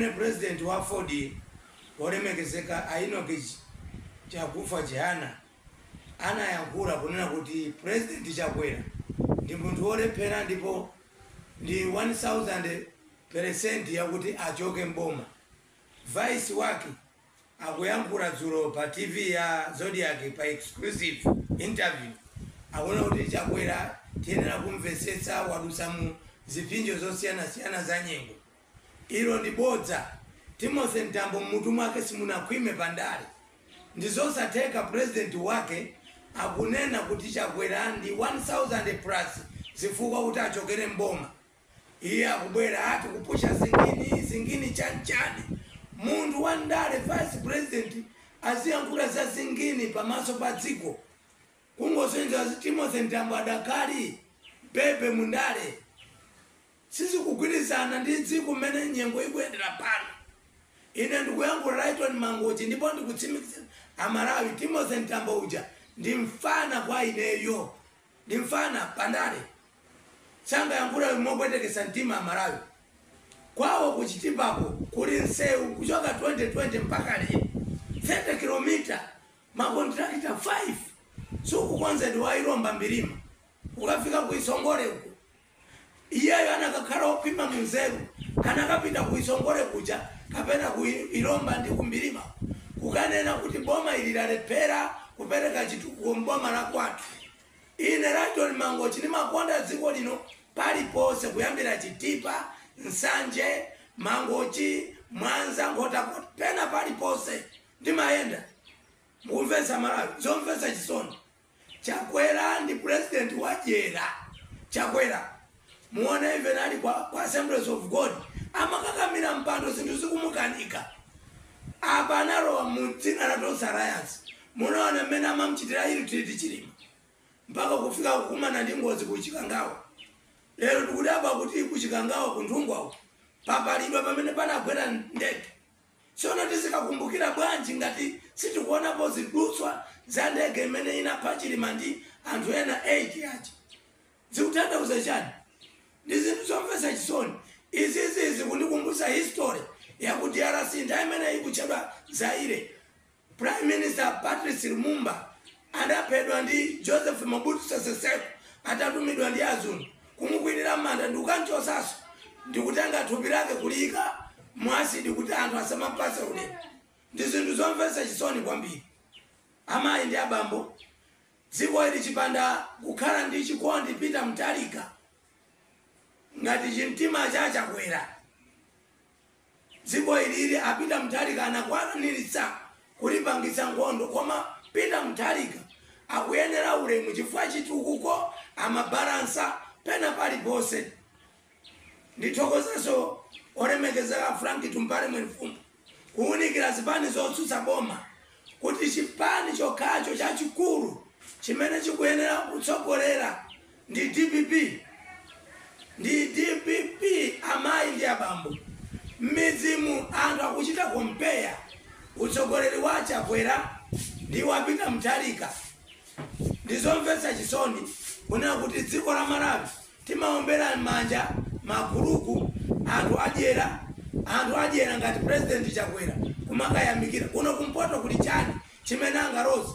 pamene president wa Ford olemekezeka Enoch Chakufa Chihana anayankhula kunena kuti president Chakwera ndi munthu olephera ndipo ndi 1000% yakuti achoke mboma. Vice wake akuyankhula dzulo pa TV ya Zodiac pa exclusive interview akuna kuti Chakwera tiyenera kumvetsetsa wadusa mu zipinjo zosiyana za nyengo. Ilo ndi bodza. Timothy Ntambo mmutu mwake simunakhwime pandale. Ndizosatheka president wake akunena kuti Chakwera ndi 1000 plus zifukwa kuti achokere mboma. Iye akubwera ati kupusha zingini chanchani. Mundu wandale vice president aziyankhula za zingini pamaso pa dziko. Kungosenza Timothy Ntambo adakali bebe mundale. Sisi kugwirizana ndi dziko mmene nyengo ikuyendera pano. Ine ndikuyankhula Rayton Mangochi ndipo ndikutsimikizira Amalawi Timothy Ntambo uja ndi mfana kwa ineyo. Ndi mfana pandale. Sanga yankhula mopwetekesa mtima Amalawi. Kwawo kuchitipapo kuli nsewu kuchoka 2020 mpaka leo 30 kilomita makontrakta 5 suku kwanza ndiwa Iromba Mbilima ukafika kuisongole huko. Iyeyo anakakhala opima munzeru anakapita kuisongole kuja kapena kuiromba ndi kumbilima kukanena kuti boma ili lalepera kupereka chitukuko mboma la kwatu. Ine Rayton Mangochi nimakonda dziko lino palipose kuyambira Chitipa, Nsanje, Mangochi, Mwanza, Ngota pena palipose ndimayenda. Mumvesa Malawi, zomvesa chisoni. Chakwera ndi president wa jera. Chakwera muone even ali kwa Assemblies of God amakakamira mpando zinthu zikumukanika. Apa analowa mudzina la Tonse Alliance. Munaona mmene amamchitira ili titi chilima mpaka kufika kukumana ndi ngozi kuchikangawa. Lero tikudaba kuti kuchikangawa kunthungwawo papalidwa pamene panagwera ndege. Sono tizikakumbukira bwanji ngati sitikuonapo zidutswa za ndege imene inapha Chilima ndi anthu ena 8 achi. Zikutanthauza chani? Ndi zinthu zomvetsa chisoni. Izi kundikumbusa history yakuti DRC nthawi imene ikutchedwa Zaire. Prime Minister Patrice Lumumba adaphedwa ndi Joseph Mobutu Sese Seko atatumidwa ndi azungu kumukwirira manda ndi kukanchosaso ndikutenga thupi lake kulika mwasidi kuti anthu asamapase ulemu. Ndi zinthu zomvetsa chisoni kwambiri. Amayi ndi abambo dziko ili chipanda kukhala ndi chikondi Peter Mutharika ngati chimtima cha Chakwera. Dziko ili Peter Mutharika anakwaniritsa kulipangitsa nkhondo koma Peter Mutharika akuyenera ulemu chifukwa chitukuko amabalansa pena palipose. Ndithokozaso olemekezeka Frank Tumpale Mfumu kuunikira zipani zotsutsa boma kuti chipani chokhacho chachikulu chimene chikuyenera kutsogolera ndi DPP. Ndi DPP amayi ndi abambo. Mizimu anthu akuchita kompeya utsogoleri wa Chakwera ndi wa Peter Mutharika. Ndizomvetsa chisoni kunena kuti dziko la Malawi timaombera manja maguluku anthu adyera ngati president Chakwera kumakayamikira kuno kumpoto kuli chani chimene angarozi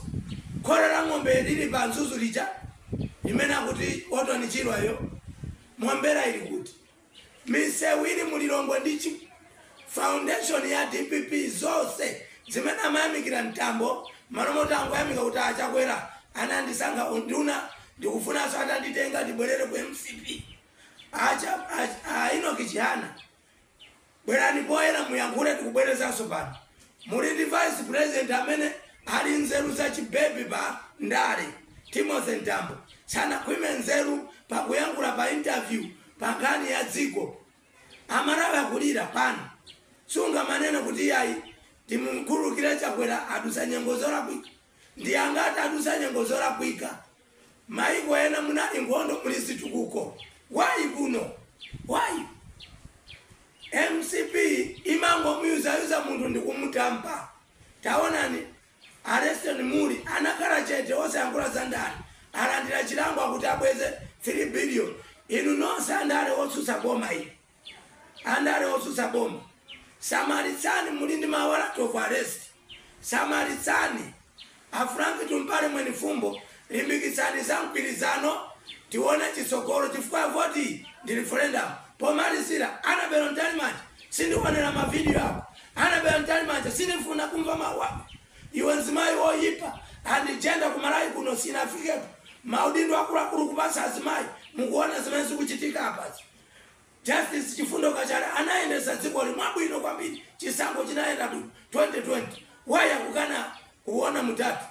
kholo la ng'ombe lili pa Nzuzu lija imene akuti Otoni Chilwayo mwombera ili kuti misewu ili mulilongwe ndi foundation ya DPP zonse zimene amayamikira Ntambo malomota angoyamika kuti Chakwera anandisankha unduna ndikufunanso atanditenga ndibwerere ku MCP. Enoch Chihana bwerani poyera muyankhule tikubwerezanso pano. Muli ndi vice president amene ali nzeru za chibebi pa ndale Timothy Ntambo sanakhwime nzeru pa kuyankhula pa interview pa nkhani ya dziko. Amalawi akulira pano sunga maneno kuti yayi timkhululukire Chakwera adusa nyengo zolakwika. Ndi angati adusa nyengo zolakwika? Maiko ena munali nkhondo muli zitukuko. Why kuno? Why? MCP imango muyuza munthu ndikumutampa. Taonani Arrested Muri anakhala chete osayankhula za ndale alandira chilango akuti abweze 3 billion. Inu nonse andale otsutsa boma ili. Andale otsutsa boma Samaritsani mulindi mawala of arrest. Samaritsani afranki tumpale mweni fumbo limbikisani zampirizano tione chisokoro chifukwa voti ndi referendum pomalizira Annabel Ntalimanja sindiwanera mavideo yako. Annabel Ntalimanja sindifuna kumva mawa iwe nzimayi woyipa andi jenda kumalayi kuno sinafikepo maudindo akulu kupasa azimayi mukuona zimene zikuchitika hapa. Justice Chifundo Kachara anaendesa dziko limwabwino kwambiri chisango chinaenda 2020 waya kukana kuona mutatu